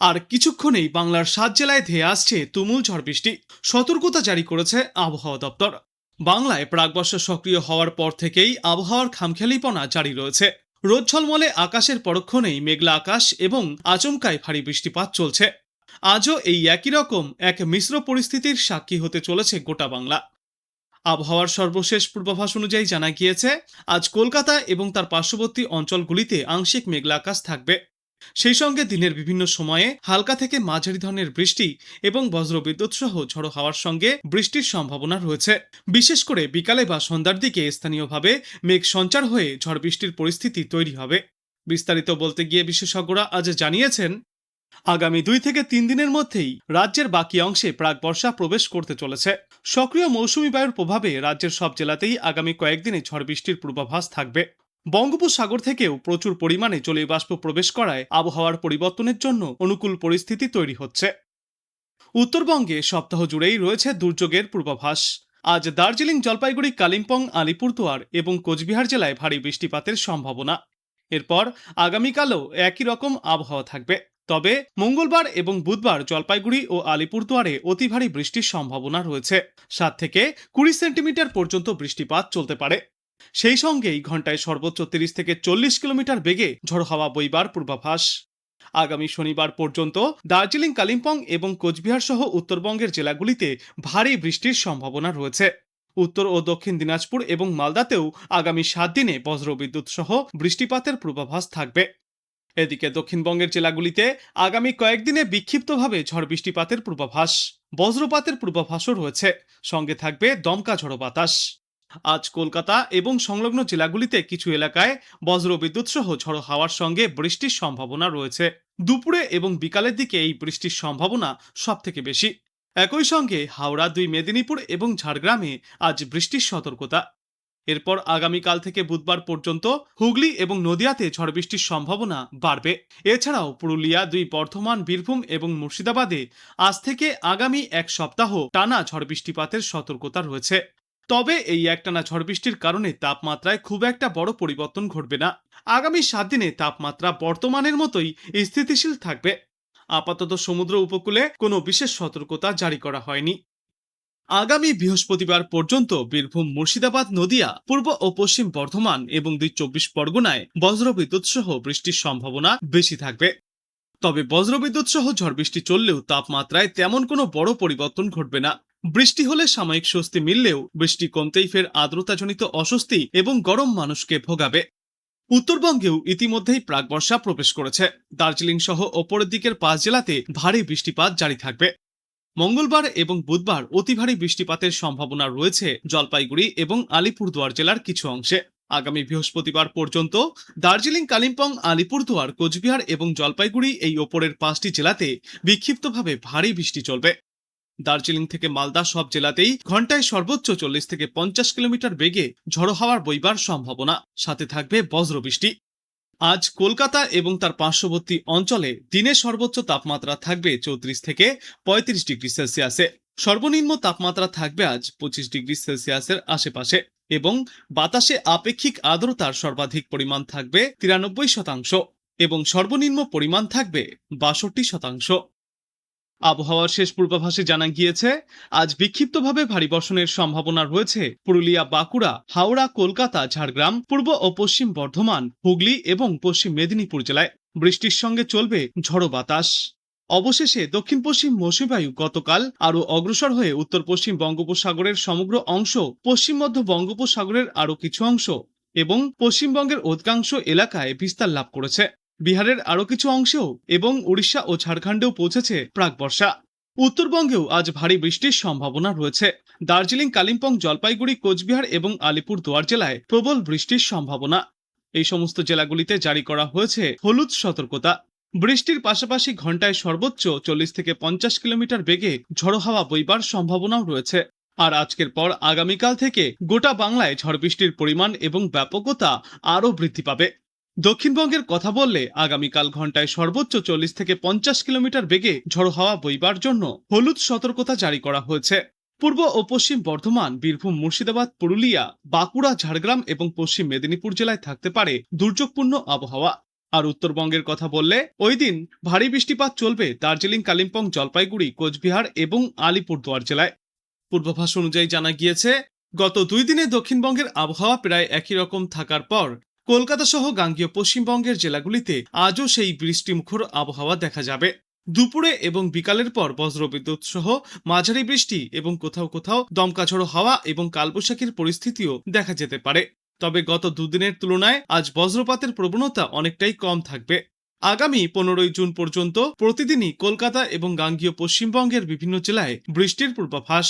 আর কিছুক্ষণেই বাংলার 7 জেলায় ধেয়ে আসছে তুমুল ঝড় বৃষ্টি। সতর্কতা জারি করেছে আবহাওয়া দপ্তর। বাংলায় প্রাকবর্ষা সক্রিয় হওয়ার পর থেকেই আবহাওয়ার খামখেয়ালিপনা জারি রয়েছে। রোদ ঝলমলে আকাশের পরক্ষণেই মেঘলা আকাশ এবং আচমকায় ভারী বৃষ্টিপাত চলছে। আজও এই একই রকম এক মিশ্র পরিস্থিতির সাক্ষী হতে চলেছে গোটা বাংলা। আবহাওয়ার সর্বশেষ পূর্বাভাস অনুযায়ী জানা গিয়েছে, আজ কলকাতা এবং তার পার্শ্ববর্তী অঞ্চলগুলিতে আংশিক মেঘলা আকাশ থাকবে। সেই সঙ্গে দিনের বিভিন্ন সময়ে হালকা থেকে মাঝারি ধরনের বৃষ্টি এবং বজ্রবিদ্যুৎ সহ ঝড়ো হাওয়ার সঙ্গে বৃষ্টির সম্ভাবনা রয়েছে। বিশেষ করে বিকালে বা সন্ধ্যার দিকে স্থানীয়ভাবে মেঘ সঞ্চার হয়ে ঝড় বৃষ্টির পরিস্থিতি তৈরি হবে। বিস্তারিত বলতে গিয়ে বিশেষজ্ঞরা আজ জানিয়েছেন, আগামী 2 থেকে 3 দিনের মধ্যেই রাজ্যের বাকি অংশে প্রাক বর্ষা প্রবেশ করতে চলেছে। সক্রিয় মৌসুমী বায়ুর প্রভাবে রাজ্যের সব জেলাতেই আগামী কয়েকদিনে ঝড় বৃষ্টির পূর্বাভাস থাকবে। বঙ্গোপসাগর থেকেও প্রচুর পরিমাণে জলীয় বাষ্প প্রবেশ করায় আবহাওয়ার পরিবর্তনের জন্য অনুকূল পরিস্থিতি তৈরি হচ্ছে। উত্তরবঙ্গে সপ্তাহ জুড়েই রয়েছে দুর্যোগের পূর্বাভাস। আজ দার্জিলিং, জলপাইগুড়ি, কালিম্পং, আলিপুরদুয়ার এবং কোচবিহার জেলায় ভারী বৃষ্টিপাতের সম্ভাবনা। এরপর আগামীকালও একই রকম আবহাওয়া থাকবে। তবে মঙ্গলবার এবং বুধবার জলপাইগুড়ি ও আলিপুরদুয়ারে অতি ভারী বৃষ্টির সম্ভাবনা রয়েছে। 7 থেকে 20 সেন্টিমিটার পর্যন্ত বৃষ্টিপাত চলতে পারে। সেই সঙ্গেই ঘন্টায় সর্বোচ্চ 30 থেকে 40 কিলোমিটার বেগে ঝড়ো হাওয়া বইবার পূর্বাভাস। আগামী শনিবার পর্যন্ত দার্জিলিং, কালিম্পং এবং কোচবিহার সহ উত্তরবঙ্গের জেলাগুলিতে ভারী বৃষ্টির সম্ভাবনা রয়েছে। উত্তর ও দক্ষিণ দিনাজপুর এবং মালদাতেও আগামী 7 দিনে বজ্রবিদ্যুৎ সহ বৃষ্টিপাতের পূর্বাভাস থাকবে। এদিকে দক্ষিণবঙ্গের জেলাগুলিতে আগামী কয়েকদিনে বিক্ষিপ্তভাবে ঝড় বৃষ্টিপাতের পূর্বাভাস, বজ্রপাতের পূর্বাভাসও রয়েছে। সঙ্গে থাকবে দমকা ঝড়ো বাতাস। আজ কলকাতা এবং সংলগ্ন জেলাগুলিতে কিছু এলাকায় বজ্রবিদ্যুৎ সহ ঝড়ো হাওয়ার সঙ্গে বৃষ্টির সম্ভাবনা রয়েছে। দুপুরে এবং বিকালের দিকে এই বৃষ্টির সম্ভাবনা সব থেকে বেশি। একই সঙ্গে হাওড়া, 2 মেদিনীপুর এবং ঝাড়গ্রামে আজ বৃষ্টির সতর্কতা। এরপর আগামীকাল থেকে বুধবার পর্যন্ত হুগলি এবং নদিয়াতে ঝড় বৃষ্টির সম্ভাবনা বাড়বে। এছাড়াও পুরুলিয়া, 2 বর্ধমান, বীরভূম এবং মুর্শিদাবাদে আজ থেকে আগামী এক সপ্তাহ টানা ঝড় বৃষ্টিপাতের সতর্কতা রয়েছে। তবে এই একটানা ঝড় বৃষ্টির কারণে তাপমাত্রায় খুব একটা বড় পরিবর্তন ঘটবে না। আগামী 7 দিনে তাপমাত্রা বর্তমানের মতোই স্থিতিশীল থাকবে। আপাতত সমুদ্র উপকূলে কোনো বিশেষ সতর্কতা জারি করা হয়নি। আগামী বৃহস্পতিবার পর্যন্ত বীরভূম, মুর্শিদাবাদ, নদিয়া, পূর্ব ও পশ্চিম বর্ধমান এবং 24 পরগনায় বজ্রবিদ্যুৎ সহ বৃষ্টির সম্ভাবনা বেশি থাকবে। তবে বজ্রবিদ্যুৎ সহ ঝড় বৃষ্টি চললেও তাপমাত্রায় তেমন কোনো বড় পরিবর্তন ঘটবে না। বৃষ্টি হলে সাময়িক স্বস্তি মিললেও বৃষ্টি কমতেই ফের আর্দ্রতাজনিত অস্বস্তি এবং গরম মানুষকে ভোগাবে। উত্তরবঙ্গেও ইতিমধ্যেই প্রাকবর্ষা প্রবেশ করেছে। দার্জিলিং সহ ওপরের দিকের 5 জেলাতে ভারী বৃষ্টিপাত জারি থাকবে। মঙ্গলবার এবং বুধবার অতি ভারী বৃষ্টিপাতের সম্ভাবনা রয়েছে জলপাইগুড়ি এবং আলিপুরদুয়ার জেলার কিছু অংশে। আগামী বৃহস্পতিবার পর্যন্ত দার্জিলিং, কালিম্পং, আলিপুরদুয়ার, কোচবিহার এবং জলপাইগুড়ি এই ওপরের 5টি জেলাতে বিক্ষিপ্তভাবে ভারী বৃষ্টি চলবে। দার্জিলিং থেকে মালদা সব জেলাতেই ঘন্টায় সর্বোচ্চ 40 থেকে 50 কিলোমিটার বেগে ঝড়ো হাওয়ার বইবার সম্ভাবনা, সাথে থাকবে বজ্রবৃষ্টি। আজ কলকাতা এবং তার পার্শ্ববর্তী অঞ্চলে দিনে সর্বোচ্চ তাপমাত্রা থাকবে 34 থেকে 35 ডিগ্রি সেলসিয়াসে। সর্বনিম্ন তাপমাত্রা থাকবে আজ 25 ডিগ্রি সেলসিয়াসের আশেপাশে এবং বাতাসে আপেক্ষিক আর্দ্রতার সর্বাধিক পরিমাণ থাকবে 93% এবং সর্বনিম্ন পরিমাণ থাকবে 62%। আবহাওয়ার শেষ পূর্বাভাসে জানা গিয়েছে, আজ বিক্ষিপ্তভাবে ভারী বর্ষণের সম্ভাবনা রয়েছে পুরুলিয়া, বাঁকুড়া, হাওড়া, কলকাতা, ঝাড়গ্রাম, পূর্ব ও পশ্চিম বর্ধমান, হুগলি এবং পশ্চিম মেদিনীপুর জেলায়। বৃষ্টির সঙ্গে চলবে ঝড়ো বাতাস। অবশেষে দক্ষিণ পশ্চিম মৌসুমী বায়ু গতকাল আরও অগ্রসর হয়ে উত্তর পশ্চিম বঙ্গোপসাগরের সমগ্র অংশ, পশ্চিম মধ্য বঙ্গোপসাগরের আরও কিছু অংশ এবং পশ্চিমবঙ্গের অধিকাংশ এলাকায় বিস্তার লাভ করেছে। বিহারের আরও কিছু অংশেও এবং উড়িষ্যা ও ঝাড়খণ্ডেও পৌঁছেছে প্রাকবর্ষা। উত্তরবঙ্গেও আজ ভারী বৃষ্টির সম্ভাবনা রয়েছে। দার্জিলিং, কালিম্পং, জলপাইগুড়ি, কোচবিহার এবং আলিপুরদুয়ার জেলায় প্রবল বৃষ্টির সম্ভাবনা। এই সমস্ত জেলাগুলিতে জারি করা হয়েছে হলুদ সতর্কতা। বৃষ্টির পাশাপাশি ঘন্টায় সর্বোচ্চ 40 থেকে 50 কিলোমিটার বেগে ঝড়ো হাওয়া বইবার সম্ভাবনাও রয়েছে। আর আজকের পর আগামীকাল থেকে গোটা বাংলায় ঝড় বৃষ্টির পরিমাণ এবং ব্যাপকতা আরও বৃদ্ধি পাবে। দক্ষিণবঙ্গের কথা বললে আগামীকাল ঘন্টায় সর্বোচ্চ 40 থেকে 50 কিলোমিটার বেগে ঝড়ো হাওয়া বইবার জন্য হলুদ সতর্কতা জারি করা হয়েছে। পূর্ব ও পশ্চিম বর্ধমান, বীরভূম, মুর্শিদাবাদ, পুরুলিয়া, বাঁকুড়া, ঝাড়গ্রাম এবং পশ্চিম মেদিনীপুর জেলায় থাকতে পারে দুর্যোগপূর্ণ আবহাওয়া। আর উত্তরবঙ্গের কথা বললে ওই দিন ভারী বৃষ্টিপাত চলবে দার্জিলিং, কালিম্পং, জলপাইগুড়ি, কোচবিহার এবং আলিপুরদুয়ার জেলায়। পূর্বাভাস অনুযায়ী জানা গিয়েছে, গত 2 দিনে দক্ষিণবঙ্গের আবহাওয়া প্রায় একই রকম থাকার পর কলকাতা সহ গাঙ্গেয় পশ্চিমবঙ্গের জেলাগুলিতে আজও সেই বৃষ্টিমুখর আবহাওয়া দেখা যাবে। দুপুরে এবং বিকালের পর বজ্রবিদ্যুৎ সহ মাঝারি বৃষ্টি এবং কোথাও কোথাও দমকাঝড়ো হাওয়া এবং কালবৈশাখীর পরিস্থিতিও দেখা যেতে পারে। তবে গত 2 দিনের তুলনায় আজ বজ্রপাতের প্রবণতা অনেকটাই কম থাকবে। আগামী 15ই জুন পর্যন্ত প্রতিদিনই কলকাতা এবং গাঙ্গেয় পশ্চিমবঙ্গের বিভিন্ন জেলায় বৃষ্টির পূর্বাভাস।